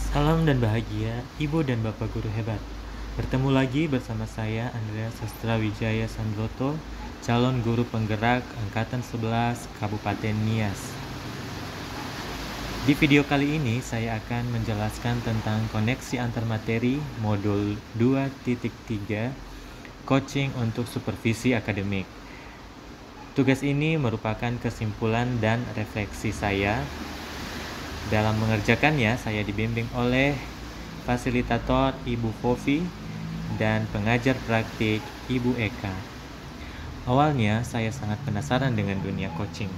Salam dan bahagia, Ibu dan Bapak Guru hebat. Bertemu lagi bersama saya, Andreas Sastra Wijaya Sandroto, calon guru penggerak Angkatan 11 Kabupaten Nias. Di video kali ini, saya akan menjelaskan tentang koneksi antar materi modul 2.3, coaching untuk supervisi akademik. Tugas ini merupakan kesimpulan dan refleksi saya. Dalam mengerjakannya, saya dibimbing oleh fasilitator Ibu Fofi dan pengajar praktik Ibu Eka. Awalnya, saya sangat penasaran dengan dunia coaching,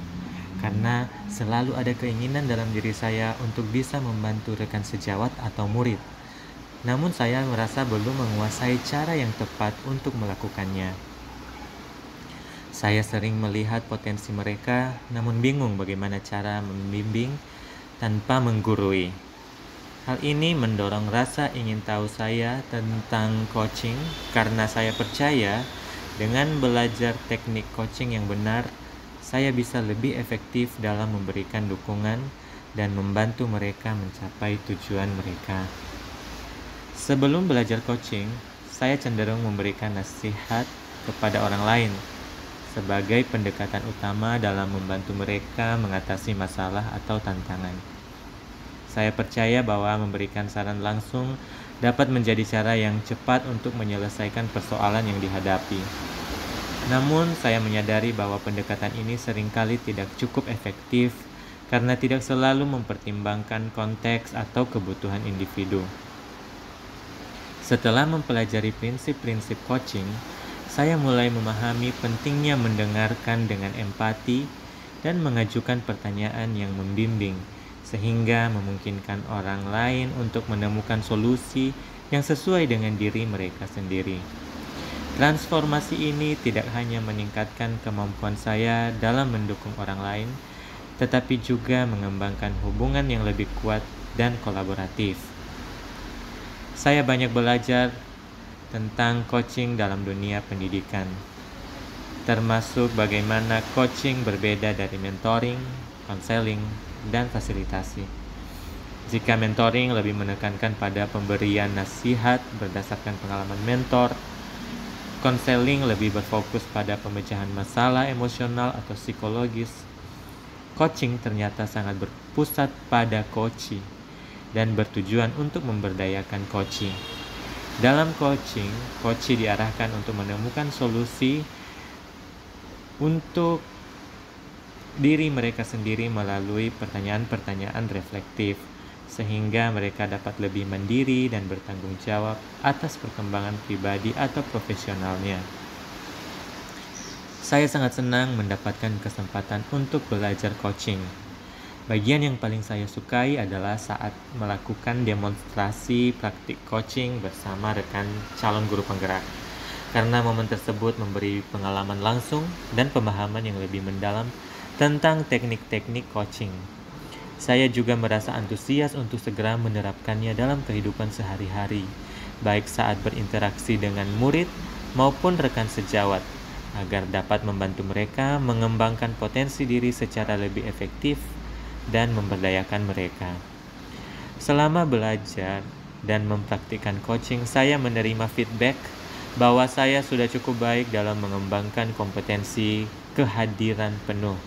karena selalu ada keinginan dalam diri saya untuk bisa membantu rekan sejawat atau murid. Namun saya merasa belum menguasai cara yang tepat untuk melakukannya. Saya sering melihat potensi mereka, namun bingung bagaimana cara membimbing tanpa menggurui. Hal ini mendorong rasa ingin tahu saya tentang coaching karena saya percaya dengan belajar teknik coaching yang benar, saya bisa lebih efektif dalam memberikan dukungan dan membantu mereka mencapai tujuan mereka. Sebelum belajar coaching, saya cenderung memberikan nasihat kepada orang lain sebagai pendekatan utama dalam membantu mereka mengatasi masalah atau tantangan. Saya percaya bahwa memberikan saran langsung dapat menjadi cara yang cepat untuk menyelesaikan persoalan yang dihadapi. Namun, saya menyadari bahwa pendekatan ini seringkali tidak cukup efektif karena tidak selalu mempertimbangkan konteks atau kebutuhan individu. Setelah mempelajari prinsip-prinsip coaching, saya mulai memahami pentingnya mendengarkan dengan empati dan mengajukan pertanyaan yang membimbing, sehingga memungkinkan orang lain untuk menemukan solusi yang sesuai dengan diri mereka sendiri. Transformasi ini tidak hanya meningkatkan kemampuan saya dalam mendukung orang lain, tetapi juga mengembangkan hubungan yang lebih kuat dan kolaboratif. Saya banyak belajar tentang coaching dalam dunia pendidikan, termasuk bagaimana coaching berbeda dari mentoring, konseling, dan fasilitasi. Jika mentoring lebih menekankan pada pemberian nasihat berdasarkan pengalaman mentor, konseling lebih berfokus pada pemecahan masalah emosional atau psikologis, coaching ternyata sangat berpusat pada coachee dan bertujuan untuk memberdayakan coachee. Dalam coaching, coachee diarahkan untuk menemukan solusi untuk diri mereka sendiri melalui pertanyaan-pertanyaan reflektif, sehingga mereka dapat lebih mandiri dan bertanggung jawab atas perkembangan pribadi atau profesionalnya. Saya sangat senang mendapatkan kesempatan untuk belajar coaching. Bagian yang paling saya sukai adalah saat melakukan demonstrasi praktik coaching bersama rekan calon guru penggerak, karena momen tersebut memberi pengalaman langsung dan pemahaman yang lebih mendalam tentang teknik-teknik coaching. Saya juga merasa antusias untuk segera menerapkannya dalam kehidupan sehari-hari, baik saat berinteraksi dengan murid maupun rekan sejawat, agar dapat membantu mereka mengembangkan potensi diri secara lebih efektif dan memberdayakan mereka. Selama belajar dan mempraktikkan coaching, saya menerima feedback bahwa saya sudah cukup baik dalam mengembangkan kompetensi kehadiran penuh.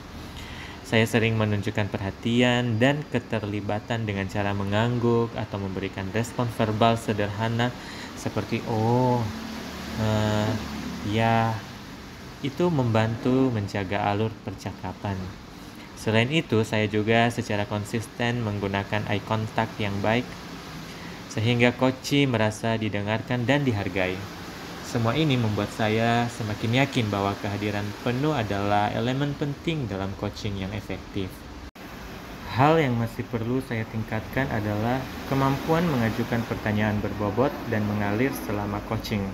Saya sering menunjukkan perhatian dan keterlibatan dengan cara mengangguk atau memberikan respon verbal sederhana seperti ya. Itu membantu menjaga alur percakapan. Selain itu, saya juga secara konsisten menggunakan eye contact yang baik, sehingga coachee merasa didengarkan dan dihargai. Semua ini membuat saya semakin yakin bahwa kehadiran penuh adalah elemen penting dalam coaching yang efektif. Hal yang masih perlu saya tingkatkan adalah kemampuan mengajukan pertanyaan berbobot dan mengalir selama coaching.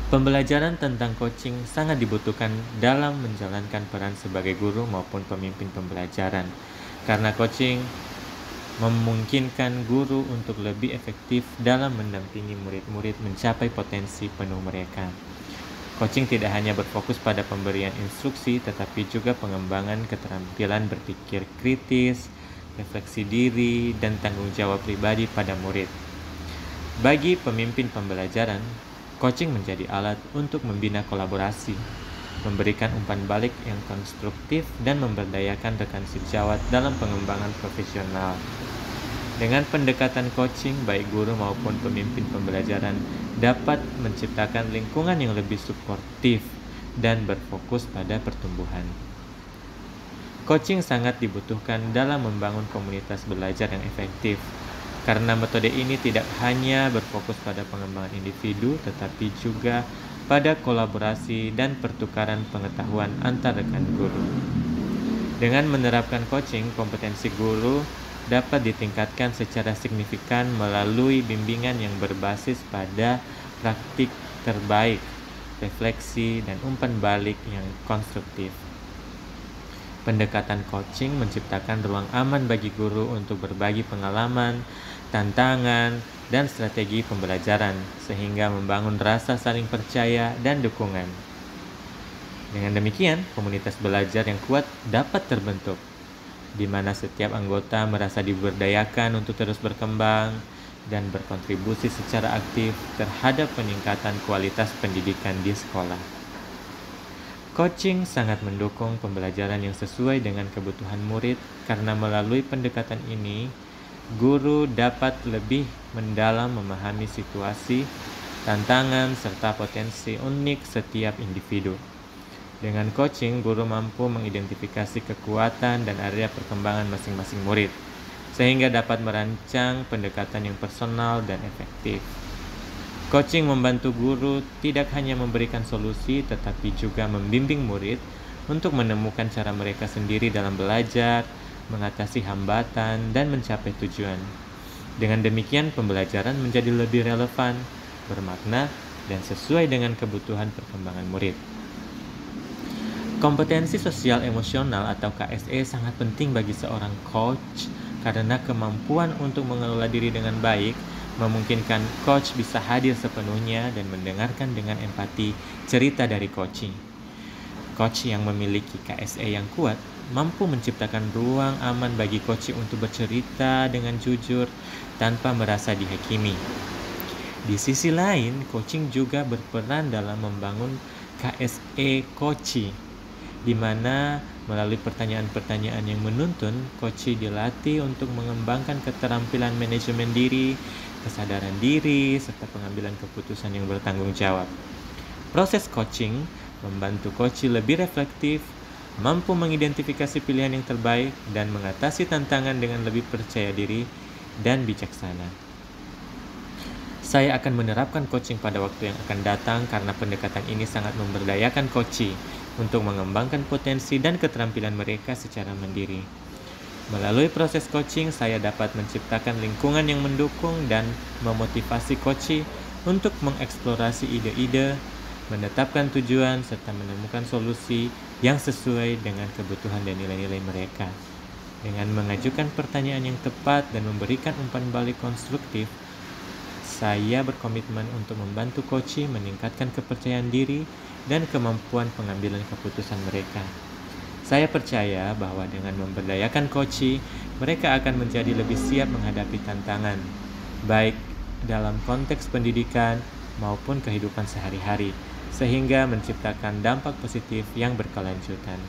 Pembelajaran tentang coaching sangat dibutuhkan dalam menjalankan peran sebagai guru maupun pemimpin pembelajaran, karena coaching memungkinkan guru untuk lebih efektif dalam mendampingi murid-murid mencapai potensi penuh mereka. Coaching tidak hanya berfokus pada pemberian instruksi, tetapi juga pengembangan keterampilan berpikir kritis, refleksi diri, dan tanggung jawab pribadi pada murid. Bagi pemimpin pembelajaran, coaching menjadi alat untuk membina kolaborasi, memberikan umpan balik yang konstruktif, dan memberdayakan rekan sejawat dalam pengembangan profesional. Dengan pendekatan coaching, baik guru maupun pemimpin pembelajaran dapat menciptakan lingkungan yang lebih suportif dan berfokus pada pertumbuhan. Coaching sangat dibutuhkan dalam membangun komunitas belajar yang efektif, karena metode ini tidak hanya berfokus pada pengembangan individu, tetapi juga pada kolaborasi dan pertukaran pengetahuan antar rekan guru. Dengan menerapkan coaching, kompetensi guru dapat ditingkatkan secara signifikan melalui bimbingan yang berbasis pada praktik terbaik, refleksi, dan umpan balik yang konstruktif. Pendekatan coaching menciptakan ruang aman bagi guru untuk berbagi pengalaman, tantangan, dan strategi pembelajaran, sehingga membangun rasa saling percaya dan dukungan. Dengan demikian, komunitas belajar yang kuat dapat terbentuk, di mana setiap anggota merasa diberdayakan untuk terus berkembang dan berkontribusi secara aktif terhadap peningkatan kualitas pendidikan di sekolah. Coaching sangat mendukung pembelajaran yang sesuai dengan kebutuhan murid, karena melalui pendekatan ini, guru dapat lebih mendalam memahami situasi, tantangan, serta potensi unik setiap individu. Dengan coaching, guru mampu mengidentifikasi kekuatan dan area perkembangan masing-masing murid, sehingga dapat merancang pendekatan yang personal dan efektif. Coaching membantu guru tidak hanya memberikan solusi, tetapi juga membimbing murid untuk menemukan cara mereka sendiri dalam belajar, mengatasi hambatan, dan mencapai tujuan. Dengan demikian, pembelajaran menjadi lebih relevan, bermakna, dan sesuai dengan kebutuhan perkembangan murid. Kompetensi sosial emosional atau KSE sangat penting bagi seorang coach, karena kemampuan untuk mengelola diri dengan baik memungkinkan coach bisa hadir sepenuhnya dan mendengarkan dengan empati cerita dari coach. Coach yang memiliki KSE yang kuat mampu menciptakan ruang aman bagi coach untuk bercerita dengan jujur tanpa merasa dihakimi. Di sisi lain, coaching juga berperan dalam membangun KSE coach, di mana melalui pertanyaan-pertanyaan yang menuntun, coach dilatih untuk mengembangkan keterampilan manajemen diri, kesadaran diri, serta pengambilan keputusan yang bertanggung jawab. Proses coaching membantu coach lebih reflektif, mampu mengidentifikasi pilihan yang terbaik, dan mengatasi tantangan dengan lebih percaya diri dan bijaksana. Saya akan menerapkan coaching pada waktu yang akan datang, karena pendekatan ini sangat memberdayakan coach untuk mengembangkan potensi dan keterampilan mereka secara mandiri. Melalui proses coaching, saya dapat menciptakan lingkungan yang mendukung dan memotivasi coach untuk mengeksplorasi ide-ide, menetapkan tujuan, serta menemukan solusi yang sesuai dengan kebutuhan dan nilai-nilai mereka. Dengan mengajukan pertanyaan yang tepat dan memberikan umpan balik konstruktif, saya berkomitmen untuk membantu coach meningkatkan kepercayaan diri dan kemampuan pengambilan keputusan mereka. Saya percaya bahwa dengan memberdayakan coach, mereka akan menjadi lebih siap menghadapi tantangan, baik dalam konteks pendidikan maupun kehidupan sehari-hari, sehingga menciptakan dampak positif yang berkelanjutan.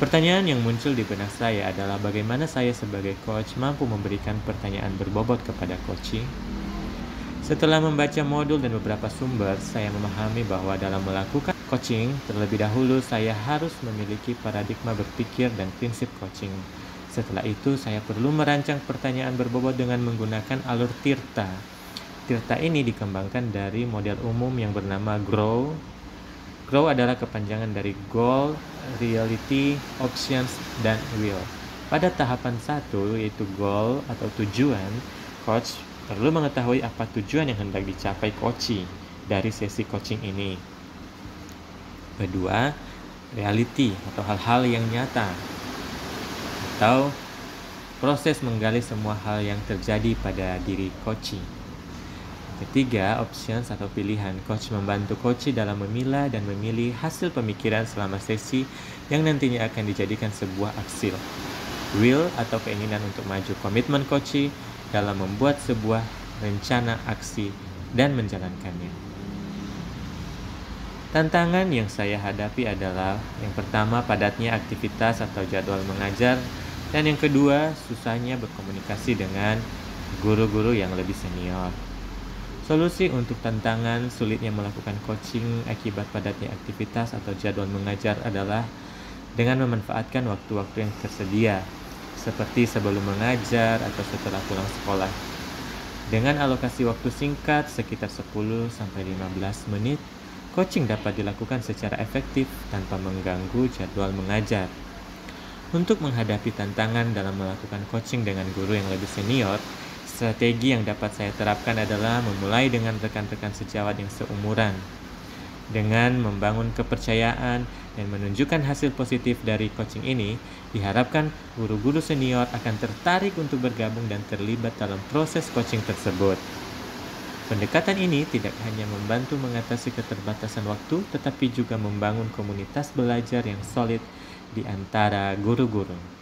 Pertanyaan yang muncul di benak saya adalah bagaimana saya sebagai coach mampu memberikan pertanyaan berbobot kepada coach. Setelah membaca modul dan beberapa sumber, saya memahami bahwa dalam melakukan coaching, terlebih dahulu saya harus memiliki paradigma berpikir dan prinsip coaching. Setelah itu, saya perlu merancang pertanyaan berbobot dengan menggunakan alur Tirta. Tirta ini dikembangkan dari model umum yang bernama GROW. GROW adalah kepanjangan dari Goal, Reality, Options, dan Will. Pada tahapan 1, yaitu goal atau tujuan, coach perlu mengetahui apa tujuan yang hendak dicapai coach dari sesi coaching ini. Kedua, reality atau hal-hal yang nyata, atau proses menggali semua hal yang terjadi pada diri coach. Ketiga, options atau pilihan. Coach membantu coach dalam memilah dan memilih hasil pemikiran selama sesi yang nantinya akan dijadikan sebuah aksi. will atau keinginan untuk maju, komitmen coaching dalam membuat sebuah rencana aksi dan menjalankannya. Tantangan yang saya hadapi adalah yang pertama, padatnya aktivitas atau jadwal mengajar, dan yang kedua, susahnya berkomunikasi dengan guru-guru yang lebih senior. Solusi untuk tantangan sulitnya melakukan coaching akibat padatnya aktivitas atau jadwal mengajar adalah dengan memanfaatkan waktu-waktu yang tersedia, seperti sebelum mengajar atau setelah pulang sekolah. Dengan alokasi waktu singkat sekitar 10-15 menit, coaching dapat dilakukan secara efektif tanpa mengganggu jadwal mengajar. Untuk menghadapi tantangan dalam melakukan coaching dengan guru yang lebih senior, strategi yang dapat saya terapkan adalah memulai dengan rekan-rekan sejawat yang seumuran. Dengan membangun kepercayaan dan menunjukkan hasil positif dari coaching ini, diharapkan guru-guru senior akan tertarik untuk bergabung dan terlibat dalam proses coaching tersebut. Pendekatan ini tidak hanya membantu mengatasi keterbatasan waktu, tetapi juga membangun komunitas belajar yang solid di antara guru-guru.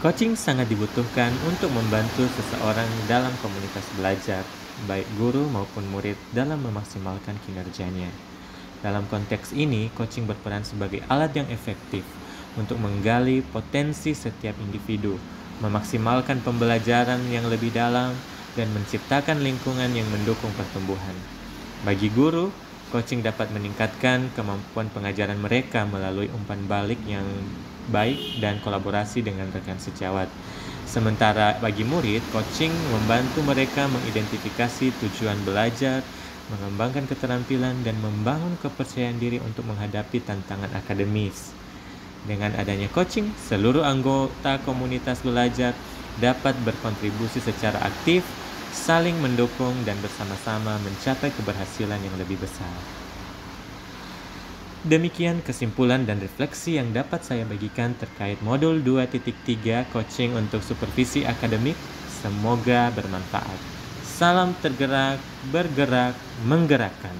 Coaching sangat dibutuhkan untuk membantu seseorang dalam komunitas belajar, baik guru maupun murid dalam memaksimalkan kinerjanya. Dalam konteks ini, coaching berperan sebagai alat yang efektif untuk menggali potensi setiap individu, memaksimalkan pembelajaran yang lebih dalam, dan menciptakan lingkungan yang mendukung pertumbuhan. Bagi guru, coaching dapat meningkatkan kemampuan pengajaran mereka melalui umpan balik yang baik dan kolaborasi dengan rekan sejawat. Sementara bagi murid, coaching membantu mereka mengidentifikasi tujuan belajar, mengembangkan keterampilan, dan membangun kepercayaan diri untuk menghadapi tantangan akademis. Dengan adanya coaching, seluruh anggota komunitas belajar dapat berkontribusi secara aktif, saling mendukung, dan bersama-sama mencapai keberhasilan yang lebih besar. Demikian kesimpulan dan refleksi yang dapat saya bagikan terkait modul 2.3 coaching untuk supervisi akademik. Semoga bermanfaat. Salam tergerak, bergerak, menggerakkan.